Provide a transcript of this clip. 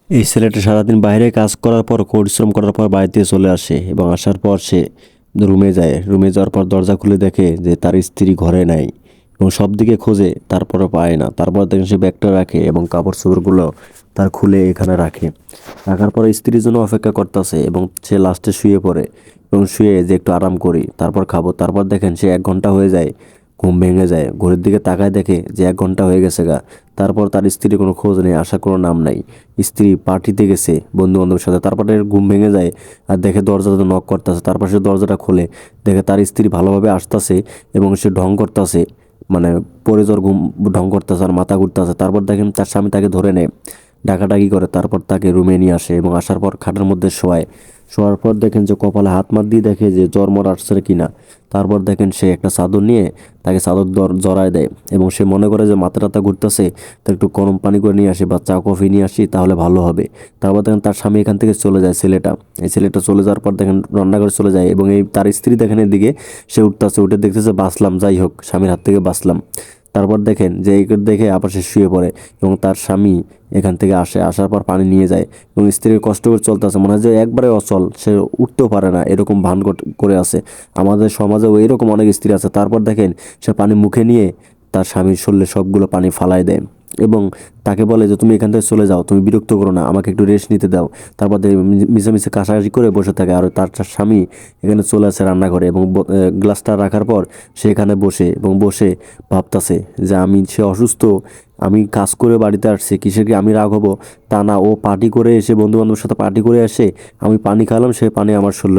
এই ছেলেটা সারাদিন বাইরে কাজ করার পর পরিশ্রম করার পর বাড়িতে চলে আসে এবং আসার পর সে রুমে যায়। রুমে যাওয়ার পর দরজা খুলে দেখে যে তার স্ত্রী ঘরে নাই এবং সব দিকে খোঁজে, তারপরে পায় না। তারপর দেখেন সে ব্যাগটা রাখে এবং কাপড় চোপড়গুলো তার খুলে এখানে রাখে। রাখার পরে স্ত্রীর জন্য অপেক্ষা করতেছে এবং সে লাস্টে শুয়ে পড়ে এবং শুয়ে যে একটু আরাম করি, তারপর খাবো। তারপর দেখেন সে 1 ঘন্টা হয়ে যায়, ঘুম ভেঙে যায়। ঘড়ির দিকে তাকায় দেখে যে 1 ঘন্টা হয়ে গেছে গা। তারপর তার স্ত্রীর কোনো খোঁজ নেই, আসার কোনো নাম নাই। স্ত্রী পার্টিতে গেছে বন্ধু বান্ধবের সাথে। তারপরে ঘুম ভেঙে যায় আর দেখে দরজাটা নক করতেছে। তারপর সে দরজাটা খোলে, দেখে তার স্ত্রী ভালোভাবে আসতেছে এবং সে ঢং করতেছে, মানে পরে জ্বর ঘুম ঢং করতেছে আর মাথা ঘুরতেছে। তারপর দেখেন তার স্বামী তাকে ধরে নেয়, ডাকাডাকি করে। তারপর তাকে রুমে নিয়ে আসে এবং আসার পর খাটের মধ্যে শোয়ায়। শোয়ার পর দেখেন যে কপালে হাত মাত দিয়ে দেখে যে জ্বর মর আসছে কিনা। তারপর দেখেন সে একটা চাদর নিয়ে তাকে চাদর জড়ায় দেয় এবং সে মনে করে যে মাথা টাথা ঘুরতেছে, তা একটু গরম পানি করে নিয়ে আসে বা চা কফি নিয়ে আসি তাহলে ভালো হবে। তারপর দেখেন তার স্বামী এখান থেকে চলে যায়। এই ছেলেটা চলে যাওয়ার পর দেখেন রান্নাঘরে চলে যায় এবং এই তার স্ত্রী দেখেন এদিকে সে উঠতেছে, উঠে দেখতেছে বাঁচলাম, যাই হোক স্বামীর হাত থেকে বাঁচলাম। তারপর দেখেন যে এই দেখে আবার সে শুয়ে পড়ে এবং তার স্বামী এখান থেকে আসে, আসার পর পানি নিয়ে যায় এবং স্ত্রী কষ্ট করে চলতেছে, মনে হয় যে একবারে অচল, সে উঠতেও পারে না, এরকম ভান করে আছে। আমাদের সমাজেও এরকম অনেক স্ত্রী আছে। তারপর দেখেন সে পানি মুখে নিয়ে তার স্বামীর শরীরে সবগুলো পানি ফালায় দেয় এবং তাকে বলে যে তুমি এখান থেকে চলে যাও, তুমি বিরক্ত করো না, আমাকে একটু রেস্ট নিতে দাও। তারপর মিশামিশি কাশাকাশি করে বসে থাকে আর তার স্বামী এখানে চলে আসে রান্নাঘরে এবং গ্লাসটা রাখার পর সে এখানে বসে এবং বসে ভাবতাছে যে সে অসুস্থ, আমি কাজ করে বাড়িতে আসছি, কিসের কি আমি রাগ হবো? তা না, ও পার্টি করে এসে বন্ধু বান্ধবের সাথে পার্টি করে আসে, আমি পানি খাওয়ালাম, সে পানি আমার শরীরে